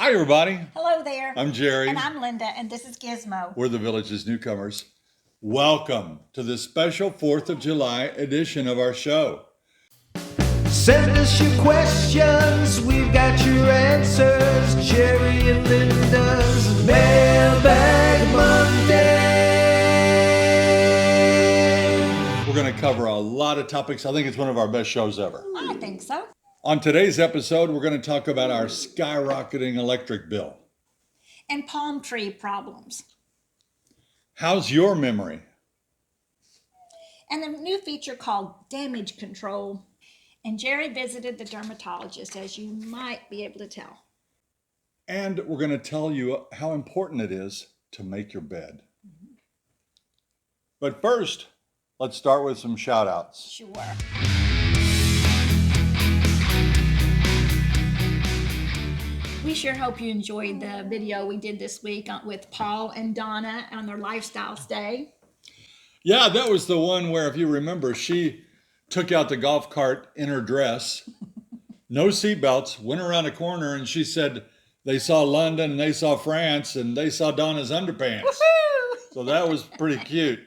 Hi, everybody. Hello there. I'm Jerry. And I'm Linda, and this is Gizmo. We're the Village's Newcomers. Welcome to this special 4th of July edition of our show. Send us your questions, we've got your answers. Jerry and Linda's Mailbag Monday. We're going to cover a lot of topics. I think it's one of our best shows ever. I think so. On today's episode, we're going to talk about our skyrocketing electric bill. And palm tree problems. How's your memory? And a new feature called damage control. And Jerry visited the dermatologist, as you might be able to tell. And we're going to tell you how important it is to make your bed. But first, let's start with some shout outs. Sure. We sure hope you enjoyed the video we did this week with Paul and Donna on their Lifestyles Day. Yeah, that was the one where, if you remember, she took out the golf cart in her dress, no seatbelts, went around a corner, and she said they saw London and they saw France and they saw Donna's underpants. Woohoo! So that was pretty cute.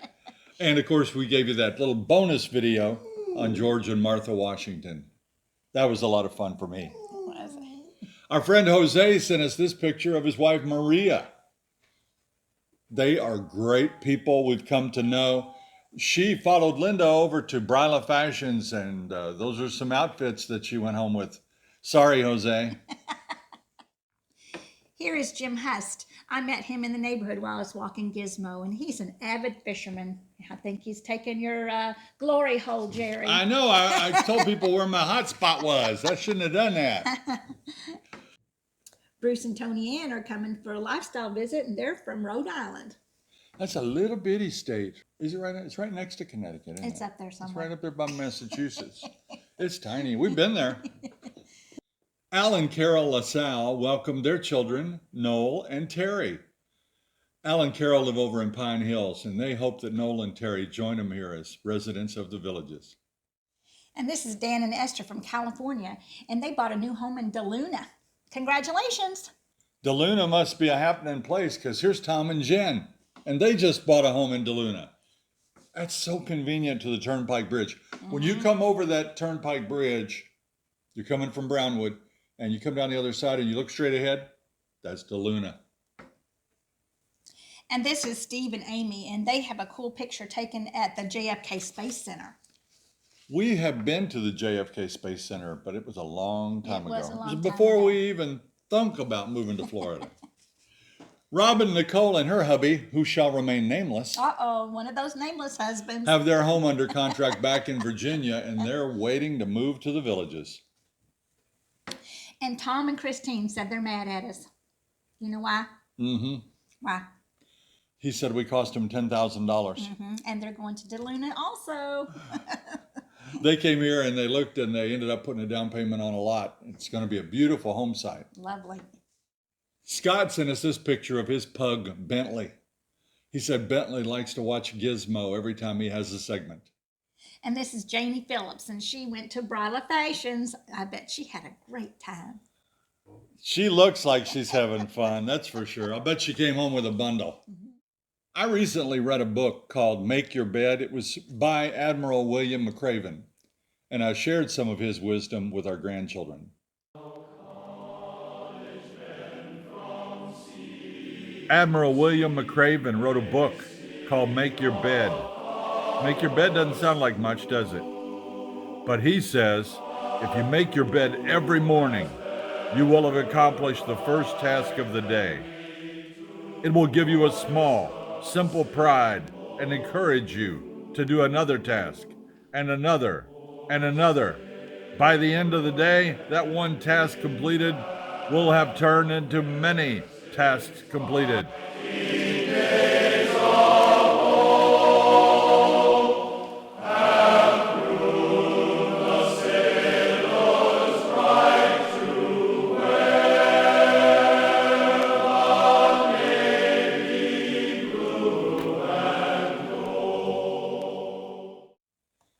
And of course, we gave you that little bonus video on George and Martha Washington. That was a lot of fun for me. Our friend Jose sent us this picture of his wife Maria. They are great people we've come to know. She followed Linda over to Bryla Fashions, and those are some outfits that she went home with. Sorry, Jose. Here is Jim Hust. I met him in the neighborhood while I was walking Gizmo, and he's an avid fisherman. I think he's taken your glory hole, Jerry. I know. I told people where my hot spot was. I shouldn't have done that. Bruce and Tony Ann are coming for a lifestyle visit, and they're from Rhode Island. That's a little bitty state. Is it right? It's right next to Connecticut, isn't it? It's up there somewhere. It's right up there by Massachusetts. It's tiny. We've been there. Al and Carol LaSalle welcomed their children, Noel and Terry. Al and Carol live over in Pine Hills, and they hope that Noel and Terry join them here as residents of the Villages. And this is Dan and Esther from California, and they bought a new home in DeLuna. Congratulations. DeLuna must be a happening place, because here's Tom and Jen, and they just bought a home in DeLuna. That's so convenient to the Turnpike Bridge. When you come over that Turnpike Bridge, you're coming from Brownwood, and you come down the other side and you look straight ahead, that's DeLuna. And this is Steve and Amy, and they have a cool picture taken at the JFK Space Center. We have been to the JFK Space Center, but it was a long time ago. It was a long time before ago. we even thunk about moving to Florida. Robin, Nicole, and her hubby, who shall remain nameless, Uh-oh, one of those nameless husbands. have their home under contract back in Virginia, and they're waiting to move to the Villages. And Tom and Christine said they're mad at us. You know why? Mm-hmm. Why? He said we cost him $10,000. And they're going to DeLuna also. They came here and they looked and they ended up putting a down payment on a lot. It's going to be a beautiful home site. Lovely. Scott sent us this picture of his pug, Bentley. He said Bentley likes to watch Gizmo every time he has a segment. And this is Janie Phillips, and she went to Bryla Fashions. I bet she had a great time. She looks like she's having fun, that's for sure. I bet she came home with a bundle. I recently read a book called Make Your Bed. It was by Admiral William McRaven, and I shared some of his wisdom with our grandchildren. Admiral William McRaven wrote a book called Make Your Bed. Make your bed doesn't sound like much, does it? But he says, if you make your bed every morning, you will have accomplished the first task of the day. It will give you a small, simple pride and encourage you to do another task and another and another. By the end of the day, that one task completed will have turned into many tasks completed.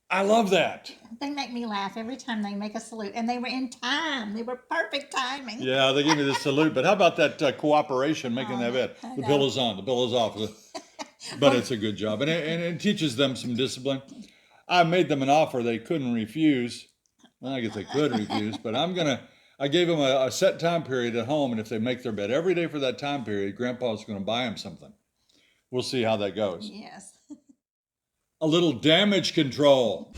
I love that. They make me laugh every time they make a salute, and they were in time. They were perfect timing. Yeah, they gave me the salute. But how about that cooperation, making that bed? I The know. pillow's on, the pillow's off. But it's a good job. And it teaches them some discipline. I made them an offer they couldn't refuse. Well, I guess they could refuse, but I gave them a set time period at home. And if they make their bed every day for that time period, Grandpa's going to buy them something. We'll see how that goes. Yes. A little damage control.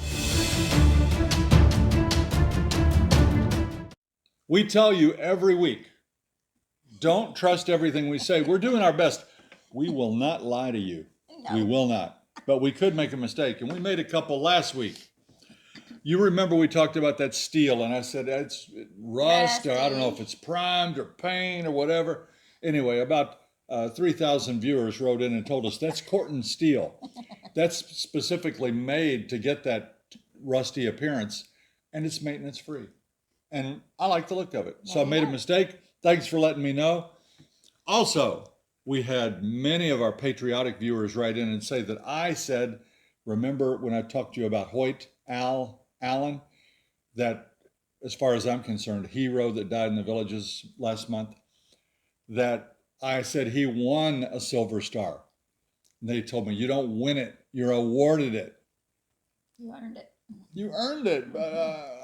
We tell you every week, don't trust everything we say. We're doing our best. We will not lie to you. No. We will not. But we could make a mistake. And we made a couple last week. You remember we talked about that steel, and I said it's rust, or I don't know if it's primed or paint or whatever. Anyway, about 3,000 viewers wrote in and told us that's Corten steel. That's specifically made to get that rusty appearance, and it's maintenance free. And I like the look of it. So I made a mistake. Thanks for letting me know. Also, we had many of our patriotic viewers write in and say that I said, remember when I talked to you about Hoyt Allen, that as far as I'm concerned, hero that died in the Villages last month, that I said he won a Silver Star. And they told me, you don't win it, you're awarded it. You earned it. You earned it.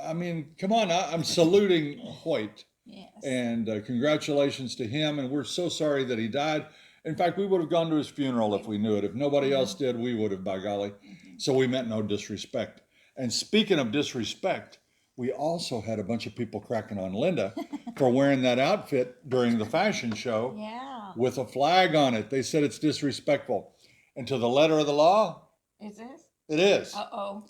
I mean, come on, I'm saluting Hoyt. Yes. And congratulations to him. And we're so sorry that he died. In fact, we would have gone to his funeral if we knew it. If nobody else did, we would have, by golly. So we meant no disrespect. And speaking of disrespect, we also had a bunch of people cracking on Linda for wearing that outfit during the fashion show with a flag on it. They said it's disrespectful. And to the letter of the law, Is this? it is. Uh-oh.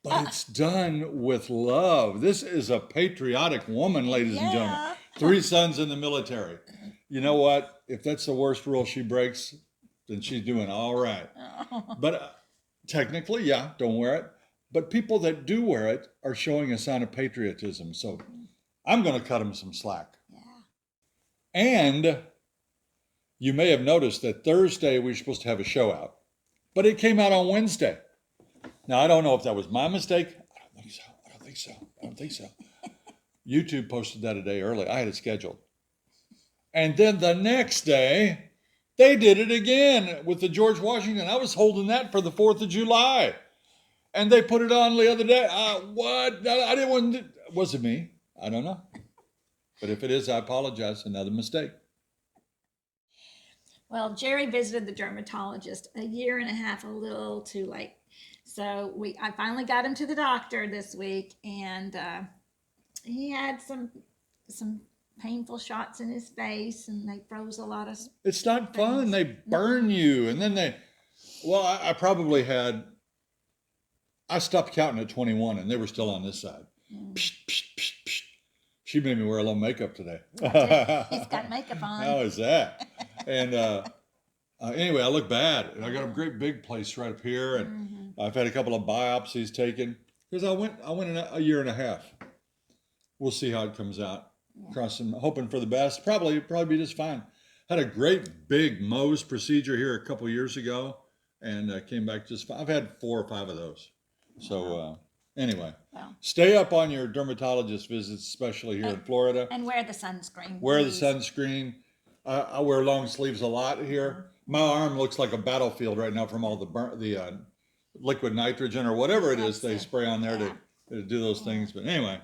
But it's done with love. This is a patriotic woman, ladies and gentlemen. 3 sons in the military. You know what? If that's the worst rule she breaks, then she's doing all right. But technically, yeah, don't wear it. But people that do wear it are showing a sign of patriotism. So I'm going to cut them some slack. Yeah. And you may have noticed that Thursday we were supposed to have a show out, but it came out on Wednesday. Now, I don't know if that was my mistake. I don't think so. YouTube posted that a day early. I had it scheduled. And then the next day, they did it again with the George Washington. I was holding that for the 4th of July. And they put it on the other day. What? I didn't want to. Was it me? I don't know. But if it is, I apologize. Another mistake. Well, Jerry visited the dermatologist a year and a half, a little too late. So I finally got him to the doctor this week, and he had some painful shots in his face, and they froze a lot of. It's not fun. They burn you, and then I probably had. I stopped counting at 21, and they were still on this side. Psh, psh, psh, psh. She made me wear a little makeup today. He's got makeup on. How is that? And anyway, I look bad. And I got a great big place right up here, and I've had a couple of biopsies taken because I went in a year and a half. We'll see how it comes out. Crossing, hoping for the best. Probably be just fine. Had a great big Mohs procedure here a couple years ago, and came back just fine. I've had 4 or 5 of those. So anyway, stay up on your dermatologist visits, especially here in Florida. And wear the sunscreen. Wear the sunscreen. I wear long sleeves a lot here. My arm looks like a battlefield right now from all the liquid nitrogen or whatever it is they spray on there to do those things. But anyway,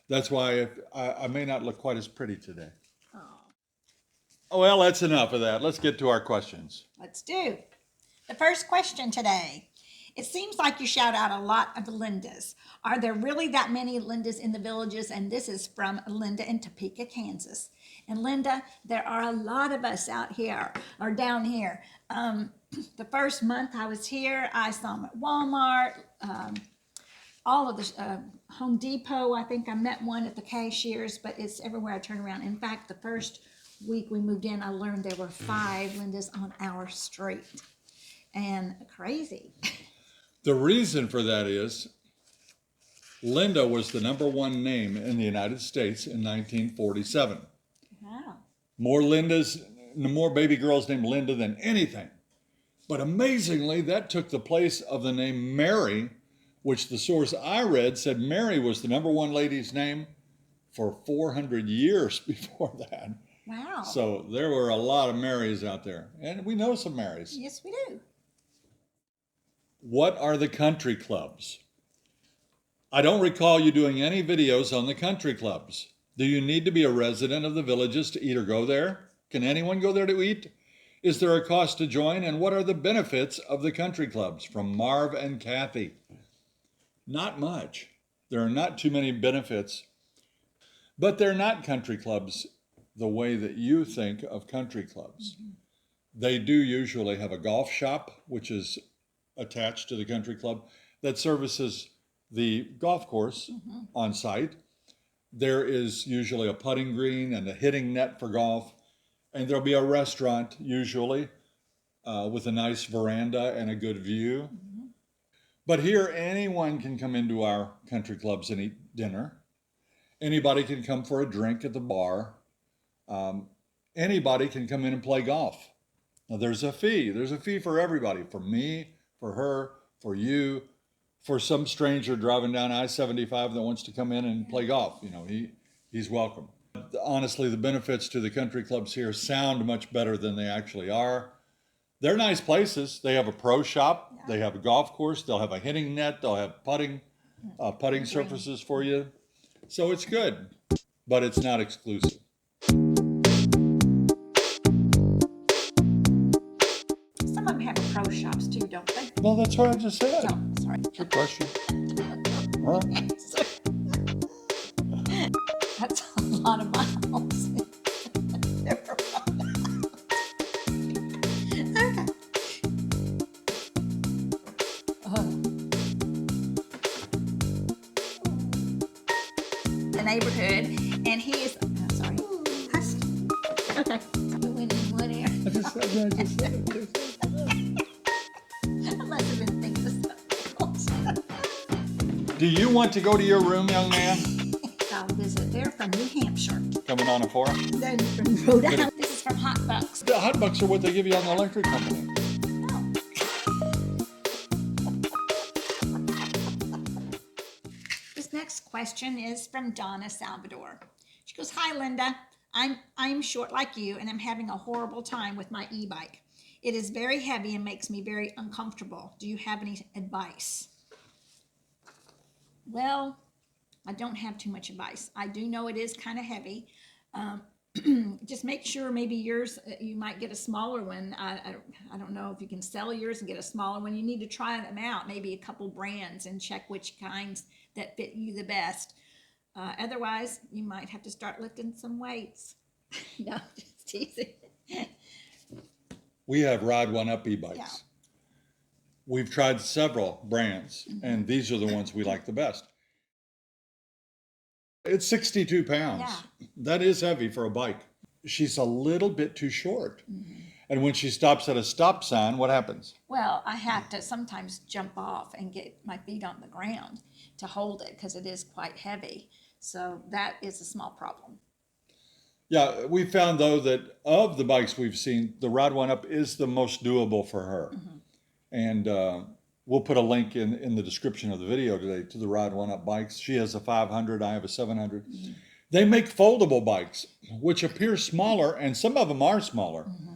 that's why I may not look quite as pretty today. Oh, well, that's enough of that. Let's get to our questions. Let's do. The first question today. It seems like you shout out a lot of Lindas. Are there really that many Lindas in the Villages? And this is from Linda in Topeka, Kansas. And Linda, there are a lot of us out here or down here. The first month I was here, I saw them at Walmart, all of the Home Depot. I think I met one at the cashiers, but it's everywhere I turn around. In fact, the first week we moved in, I learned there were 5 Lindas on our street. And crazy. The reason for that is Linda was the #1 name in the United States in 1947. Wow. More Lindas, more baby girls named Linda than anything. But amazingly, that took the place of the name Mary which the source I read said Mary was the number one lady's name for 400 years before that. Wow. So there were a lot of Marys out there, and we know some Marys. Yes, we do. What are the country clubs? I don't recall you doing any videos on the country clubs. Do you need to be a resident of the villages to eat or go there? Can anyone go there to eat? Is there a cost to join? And what are the benefits of the country clubs? From Marv and Kathy. Not much. There are not too many benefits, but they're not country clubs the way that you think of country clubs. Mm-hmm. They do usually have a golf shop, which is attached to the country club, that services the golf course on site. There is usually a putting green and a hitting net for golf, and there'll be a restaurant usually with a nice veranda and a good view. Mm-hmm. But here, anyone can come into our country clubs and eat dinner. Anybody can come for a drink at the bar. Anybody can come in and play golf. Now there's a fee. There's a fee for everybody, for me, for her, for you, for some stranger driving down I-75 that wants to come in and play golf. You know, he's welcome. Honestly, the benefits to the country clubs here sound much better than they actually are. They're nice places. They have a pro shop. They have a golf course. They'll have a hitting net. They'll have putting surfaces for you. So it's good, but it's not exclusive. Some of them have pro shops too, don't they? Well, that's what I just said. Oh, sorry. Good question. Huh? That's a lot of miles. Okay. The neighborhood, and he is. Sorry. Okay. Went in one ear. I just said it. I must have been thinking of something else. Do you want to go to your room, young man? I'll visit. They're from New Hampshire. Coming on a 4? Then from Rhode Island. This is from Hot Bucks. The hot bucks are what they give you on the electric company. This next question is from Donna Salvador. She goes, "Hi, Linda. I'm short like you, and I'm having a horrible time with my e-bike. It is very heavy and makes me very uncomfortable. Do you have any advice?" Well, I don't have too much advice. I do know it is kind of heavy. Just make sure maybe yours, you might get a smaller one. I don't know if you can sell yours and get a smaller one. You need to try them out, maybe a couple brands, and check which kinds that fit you the best. Otherwise, you might have to start lifting some weights. No, just teasing. We have Ride1Up Ebikes. Yeah. We've tried several brands, and these are the ones we like the best. It's 62 pounds. Yeah. That is heavy for a bike. She's a little bit too short. Mm-hmm. And when she stops at a stop sign, what happens? Well, I have to sometimes jump off and get my feet on the ground to hold it because it is quite heavy. So that is a small problem. Yeah, we found, though, that of the bikes we've seen, the Ride1Up is the most doable for her. Mm-hmm. And we'll put a link in the description of the video today to the Ride1Up bikes. She has a 500, I have a 700. Mm-hmm. They make foldable bikes, which appear smaller, and some of them are smaller. Mm-hmm.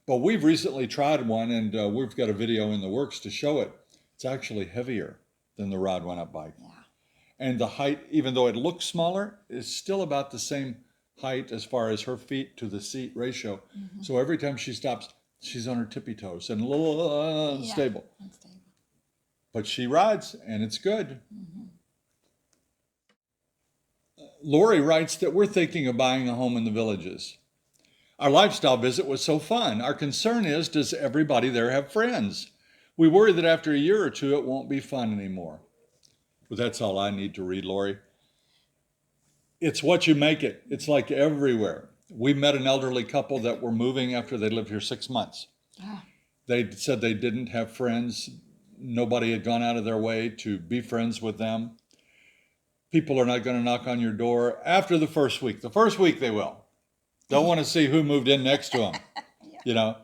But we've recently tried one, and we've got a video in the works to show it. It's actually heavier than the Ride1Up bike. Yeah. And the height, even though it looks smaller, is still about the same height as far as her feet to the seat ratio. Mm-hmm. So every time she stops, she's on her tippy toes and a little unstable. Unstable. But she rides, and it's good. Mm-hmm. Lori writes that we're thinking of buying a home in the villages. Our lifestyle visit was so fun. Our concern is, does everybody there have friends? We worry that after a year or two, it won't be fun anymore. But that's all I need to read, Lori. It's what you make it. It's like everywhere. We met an elderly couple that were moving after they lived here 6 months. Ah. They said they didn't have friends. Nobody had gone out of their way to be friends with them. People are not going to knock on your door after the first week. The first week they will. They'll want to see who moved in next to them, yeah. You know,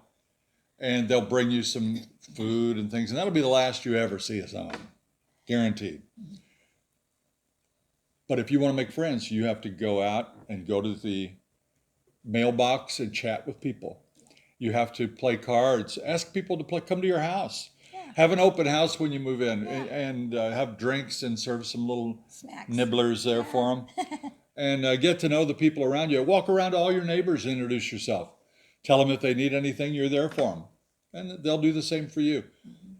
and they'll bring you some food and things, and that'll be the last you ever see of someone. guaranteed. But if you want to make friends, you have to go out and go to the mailbox and chat with people. You have to play cards, ask people to come to your house. Yeah. Have an open house when you move in, Yeah. and have drinks and serve some little Snacks. nibblers there for them. And get to know the people around you. Walk around to all your neighbors and introduce yourself. Tell them if they need anything, you're there for them. And they'll do the same for you.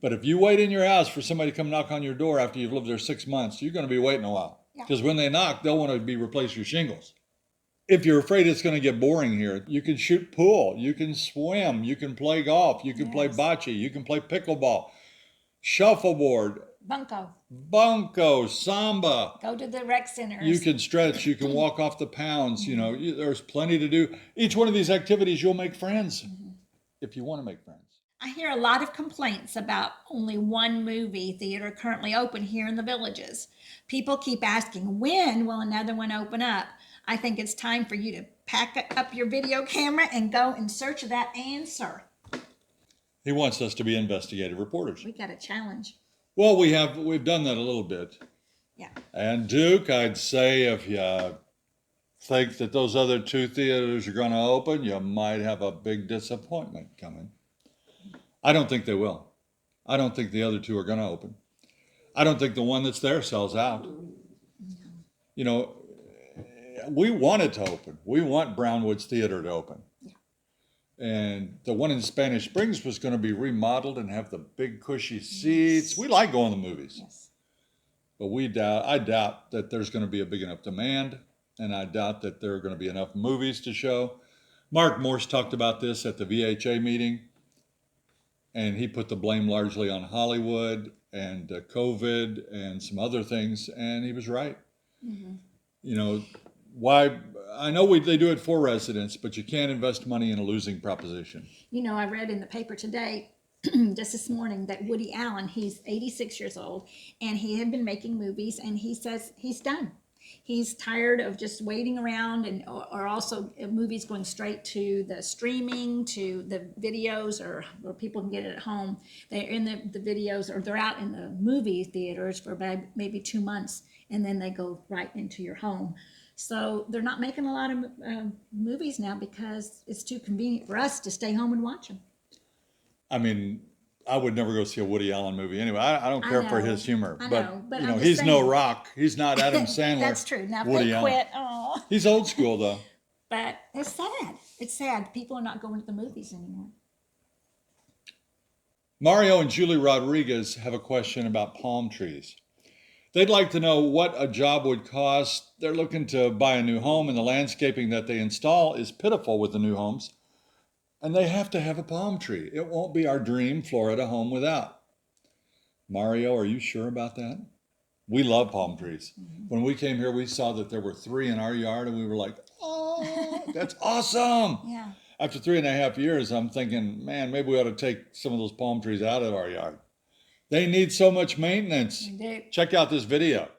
But if you wait in your house for somebody to come knock on your door after you've lived there 6 months, you're going to be waiting a while. Yeah. Because when they knock, they'll want to replace your shingles. If you're afraid it's going to get boring here, you can shoot pool, you can swim, you can play golf, you can play bocce, you can play pickleball, shuffleboard, bunco, samba. Go to the rec centers. You can stretch, you can walk off the pounds, there's plenty to do. Each one of these activities, you'll make friends if you want to make friends. I hear a lot of complaints about only one movie theater currently open here in the Villages. People keep asking, when will another one open up? I think it's time for you to pack up your video camera and go in search of that answer. He wants us to be investigative reporters. We got a challenge. Well, we've done that a little bit. Yeah. And Duke, I'd say if you think that those other two theaters are going to open, you might have a big disappointment coming. I don't think they will. I don't think the other two are going to open. I don't think the one that's there sells out. We want it to open. We want Brownwood's Theater to open. Yeah. And the one in Spanish Springs was going to be remodeled and have the big cushy seats. We like going to the movies. Yes. But I doubt that there's going to be a big enough demand, and I doubt that there are going to be enough movies to show. Mark Morse talked about this at the VHA meeting, and he put the blame largely on Hollywood and COVID and some other things, and he was right. Mm-hmm. Why? I know they do it for residents, but you can't invest money in a losing proposition. I read in the paper today, just this morning, that Woody Allen, he's 86 years old, and he had been making movies, and he says he's done. He's tired of just waiting around, or also movies going straight to the streaming, to the videos, or where people can get it at home. They're in the videos, or they're out in the movie theaters for maybe 2 months, and then they go right into your home. So they're not making a lot of movies now because it's too convenient for us to stay home and watch them. I mean, I would never go see a Woody Allen movie anyway. I don't care for his humor. But he's saying, no Rock. He's not Adam Sandler. That's true. Now, if Woody they Allen. quit, oh. He's old school, though. But it's sad. It's sad. People are not going to the movies anymore. Mario and Julie Rodriguez have a question about palm trees. They'd like to know what a job would cost. They're looking to buy a new home, and the landscaping that they install is pitiful with the new homes. And they have to have a palm tree. It won't be our dream Florida home without. Mario, are you sure about that? We love palm trees. Mm-hmm. When we came here, we saw that there were 3 in our yard, and we were like, oh, that's awesome. Yeah. After 3.5 years, I'm thinking, man, maybe we ought to take some of those palm trees out of our yard. They need so much maintenance. They do. Check out this video.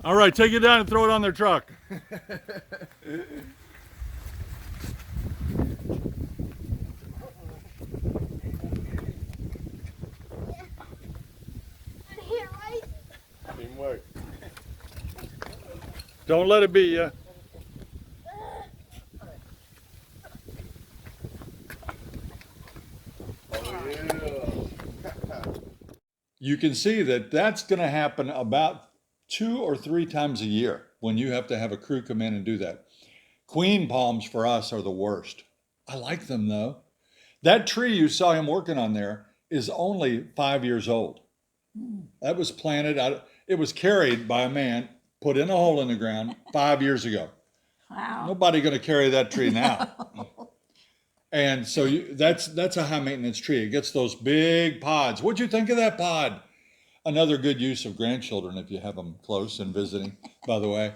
All right, take it down and throw it on their truck. Teamwork. Don't let it be ya. you can see that that's going to happen about 2 or 3 times a year when you have to have a crew come in and do that. Queen palms for us are the worst. I like them though. That tree you saw him working on there is only 5 years old. That was planted out. It was carried by a man, put in a hole in the ground 5 years ago. Wow. Nobody going to carry that tree now. No. And so that's a high maintenance tree. It gets those big pods. What'd you think of that pod? Another good use of grandchildren if you have them close and visiting, by the way.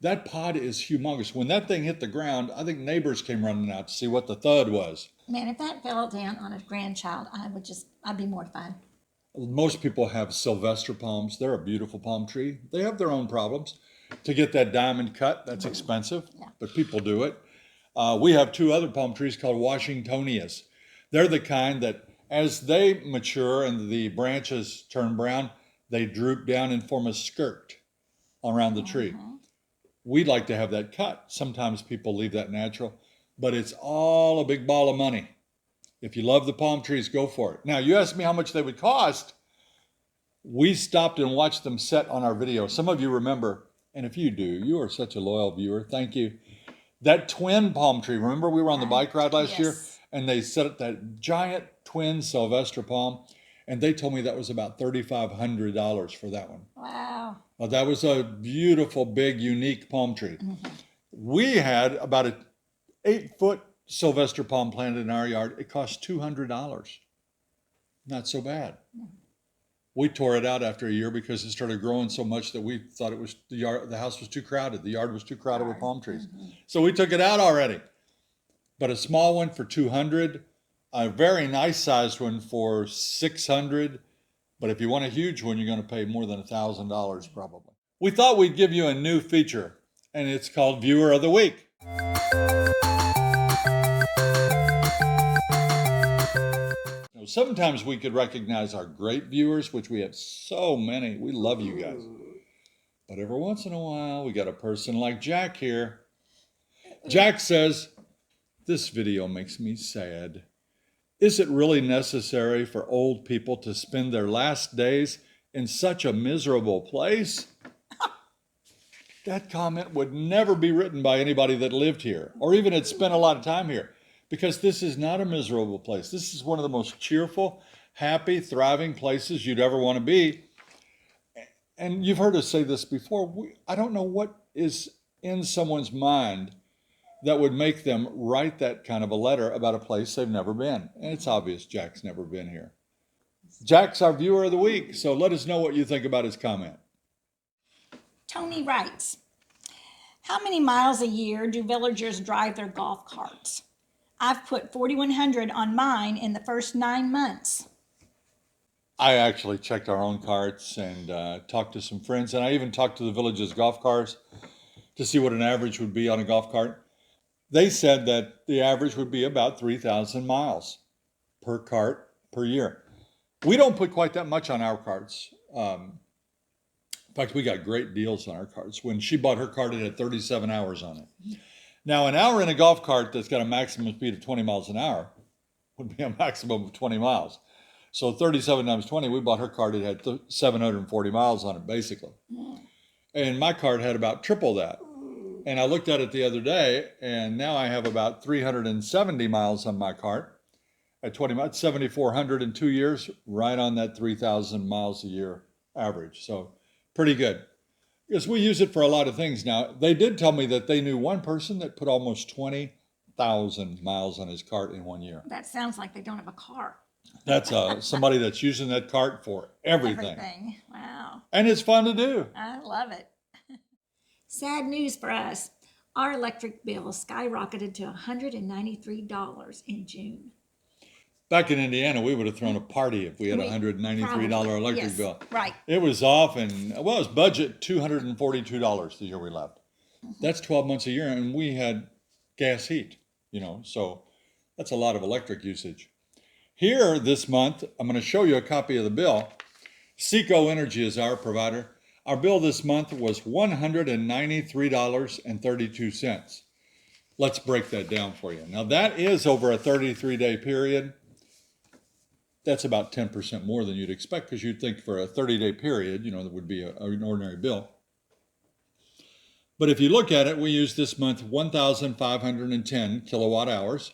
That pod is humongous. When that thing hit the ground, I think neighbors came running out to see what the thud was. Man, if that fell down on a grandchild, I'd be mortified. Most people have Sylvester palms. They're a beautiful palm tree. They have their own problems. To get that diamond cut, that's expensive, but people do it. We have 2 other palm trees called Washingtonias. They're the kind that as they mature and the branches turn brown, they droop down and form a skirt around the tree. We'd like to have that cut. Sometimes people leave that natural, but it's all a big ball of money. If you love the palm trees, go for it. Now, you asked me how much they would cost. We stopped and watched them set on our video. Some of you remember, and if you do, you are such a loyal viewer. Thank you. That twin palm tree, remember we were on the bike ride last year and they set up that giant twin Sylvester palm and they told me that was about $3,500 for that one. Wow. Well, that was a beautiful, big, unique palm tree. We had about an 8-foot Sylvester palm planted in our yard. It cost $200. Not so bad. We tore it out after a year because it started growing so much that we thought it was the house was too crowded. The yard was too crowded with palm trees. So we took it out already. But a small one for $200, a very nice sized one for $600. But if you want a huge one, you're going to pay more than $1,000 probably. We thought we'd give you a new feature, and it's called Viewer of the Week. Sometimes we could recognize our great viewers, which we have so many. We love you guys. But every once in a while, we got a person like Jack here. Jack says, "This video makes me sad. Is it really necessary for old people to spend their last days in such a miserable place?" That comment would never be written by anybody that lived here or even had spent a lot of time here. Because this is not a miserable place. This is one of the most cheerful, happy, thriving places you'd ever want to be. And you've heard us say this before. I don't know what is in someone's mind that would make them write that kind of a letter about a place they've never been. And it's obvious Jack's never been here. Jack's our viewer of the week, so let us know what you think about his comment. Tony writes, "How many miles a year do villagers drive their golf carts? I've put 4,100 on mine in the first 9 months." I actually checked our own carts and talked to some friends, and I even talked to the village's golf cars to see what an average would be on a golf cart. They said that the average would be about 3,000 miles per cart per year. We don't put quite that much on our carts. In fact, we got great deals on our carts. When she bought her cart, it had 37 hours on it. Now, an hour in a golf cart that's got a maximum speed of 20 miles an hour would be a maximum of 20 miles. So 37 times 20, we bought her cart, it had 740 miles on it, basically. And my cart had about triple that. And I looked at it the other day, and now I have about 370 miles on my cart at 20 miles, 7,400 in 2 years, right on that 3,000 miles a year average. So pretty good. Because we use it for a lot of things now. They did tell me that they knew one person that put almost 20,000 miles on his cart in 1 year. That sounds like they don't have a car. That's somebody that's using that cart for everything. Everything. Wow. And it's fun to do. I love it. Sad news for us. Our electric bill skyrocketed to $193 in June. Back in Indiana, we would have thrown a party if we had a $193 Probably. electric Yes, bill. right. It was off, and well, it was budget $242 the year we left. That's 12 months a year, and we had gas heat, so that's a lot of electric usage. Here this month, I'm going to show you a copy of the bill. Seco Energy is our provider. Our bill this month was $193.32. Let's break that down for you. Now, that is over a 33-day period. That's about 10% more than you'd expect, because you'd think for a 30-day period, that would be an ordinary bill. But if you look at it, we used this month 1,510 kilowatt hours.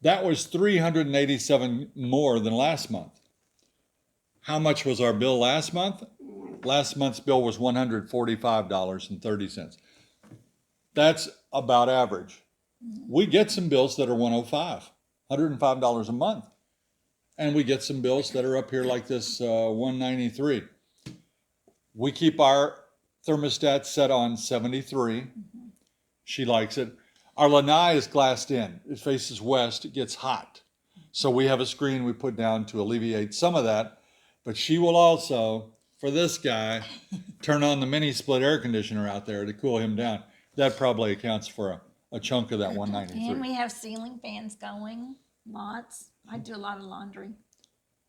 That was 387 more than last month. How much was our bill last month? Last month's bill was $145.30. That's about average. We get some bills that are $105 a month. And we get some bills that are up here like this, 193. We keep our thermostat set on 73. She likes it. Our lanai is glassed in. It faces west. It gets hot. So we have a screen we put down to alleviate some of that. But she will also, for this guy, turn on the mini split air conditioner out there to cool him down. That probably accounts for a chunk of that 193. And we have ceiling fans going, lots. I do a lot of laundry.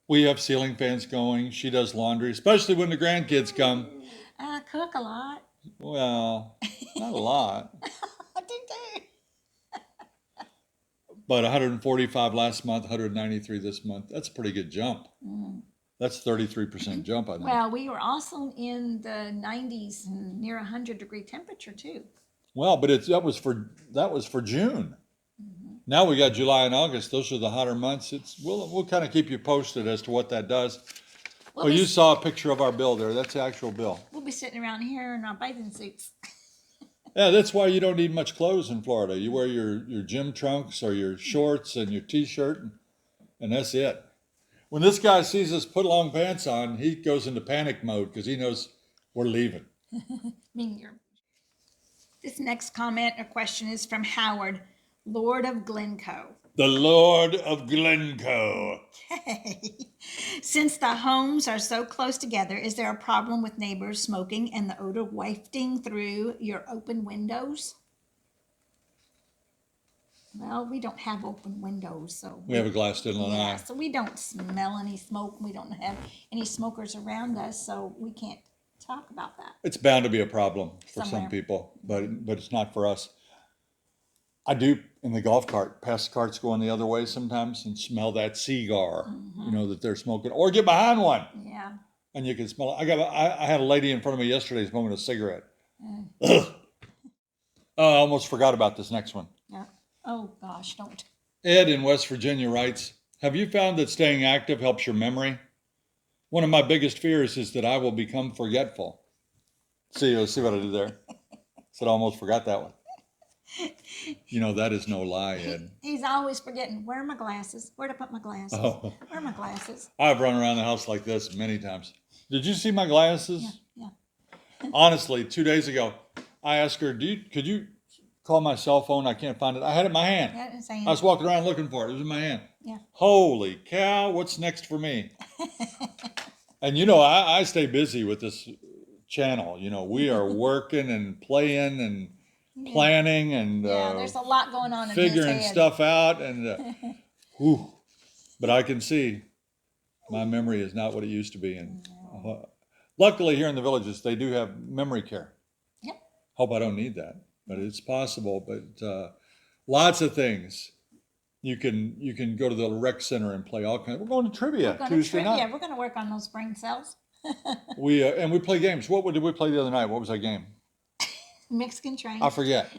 We have ceiling fans going. She does laundry, especially when the grandkids come. I cook a lot. Well, not a lot. I do too. But 145 last month, 193 this month. That's a pretty good jump. That's 33% jump, I think. Well, we were also in the 90s and near 100-degree temperature too. Well, but that was for June. Now we got July and August. Those are the hotter months. We'll kind of keep you posted as to what that does. You saw a picture of our bill there. That's the actual bill. We'll be sitting around here in our bathing suits. Yeah, that's why you don't need much clothes in Florida. You wear your gym trunks or your shorts and your t-shirt, and that's it. When this guy sees us put long pants on, he goes into panic mode because he knows we're leaving. This next comment or question is from Howard, Lord of Glencoe. The Lord of Glencoe. Okay. Since the homes are so close together, is there a problem with neighbors smoking and the odor wafting through your open windows? Well, we don't have open windows, so We have a glassed-in lanai. yeah, so we don't smell any smoke. We don't have any smokers around us, so we can't talk about that. It's bound to be a problem for Somewhere. some people, but it's not for us. I do in the golf cart, past carts going the other way sometimes and smell that cigar, that they're smoking, or get behind one Yeah. and you can smell it. I had a lady in front of me yesterday smoking a cigarette. Ugh. Oh, I almost forgot about this next one. Yeah. Oh gosh, don't. Ed in West Virginia writes, have you found that staying active helps your memory? One of my biggest fears is that I will become forgetful. See what I did there? Said I almost forgot that one. That is no lie, Ed. He's always forgetting, where are my glasses? Where'd I put my glasses? Oh. Where are my glasses? I've run around the house like this many times. Did you see my glasses? Yeah. Honestly, 2 days ago, I asked her, could you call my cell phone? I can't find it. I had it in my hand. Yeah, it's saying, I was walking around looking for it. It was in my hand. Yeah. Holy cow, what's next for me? And I stay busy with this channel. We are working and playing and planning and there's a lot going on in his figuring head. stuff out. And but I can see my memory is not what it used to be. And luckily here in the villages, they do have memory care. Yep. Hope I don't need that, but it's possible. But lots of things. You can go to the rec center and play all kinds. We're going to trivia Tuesday night. We're going to work on those brain cells. We play games. What did we play the other night? What was that game? Mexican train. I forget.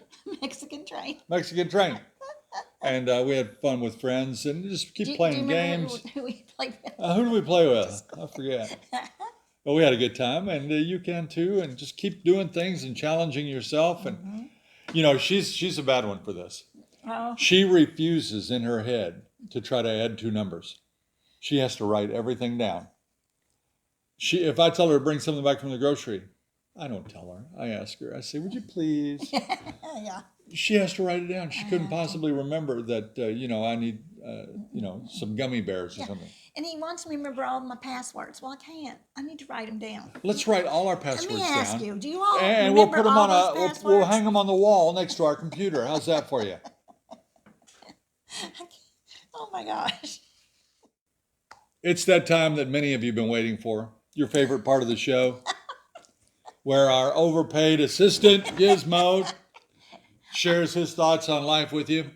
Mexican train. Mexican train. And we had fun with friends and just keep playing do you remember games. Who we played with? Who do we play with? I forget. But we had a good time, and you can too. And just keep doing things and challenging yourself. And she's a bad one for this. Oh. She refuses in her head to try to add two numbers. She has to write everything down. If I tell her to bring something back from the grocery, I don't tell her. I ask her. I say, would you please? Yeah. She has to write it down. She couldn't possibly remember that, I need, some gummy bears or something. And he wants me to remember all my passwords. Well, I can't. I need to write them down. Let's write all our passwords Let me down. ask you, do you all And we'll remember put them all on those passwords? we'll hang them on the wall next to our computer. How's that for you? Oh my gosh. It's that time that many of you have been waiting for. Your favorite part of the show, where our overpaid assistant, Gizmo, shares his thoughts on life with you.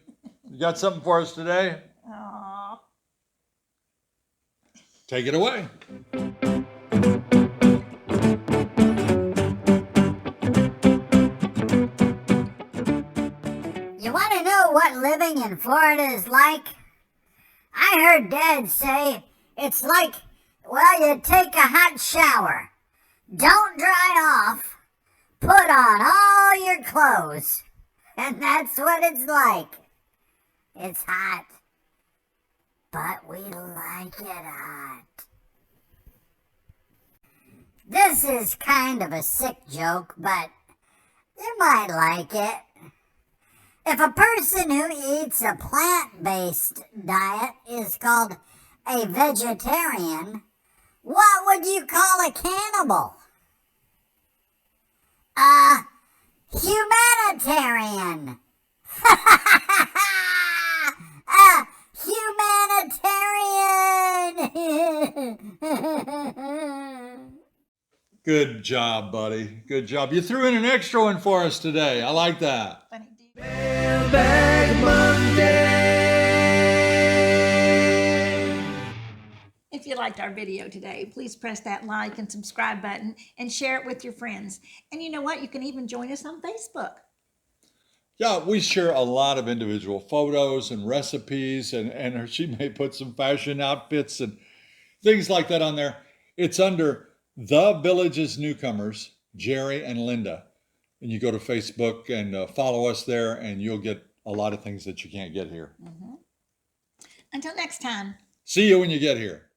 You got something for us today? Aw. Take it away. You want to know what living in Florida is like? I heard Dad say it's like, well, you take a hot shower, don't dry off, put on all your clothes, and that's what it's like. It's hot, but we like it hot. This is kind of a sick joke, but you might like it. If a person who eats a plant-based diet is called a vegetarian, what would you call a cannibal? A humanitarian. A humanitarian. Good job, buddy. Good job. You threw in an extra one for us today. I like that. Funny dude. Mailbag Monday. If you liked our video today, please press that like and subscribe button and share it with your friends. And you know what? You can even join us on Facebook. Yeah, we share a lot of individual photos and recipes, and she may put some fashion outfits and things like that on there. It's under The Village's Newcomers, Jerry and Linda. And you go to Facebook and follow us there, and you'll get a lot of things that you can't get here. Until next time. See you when you get here.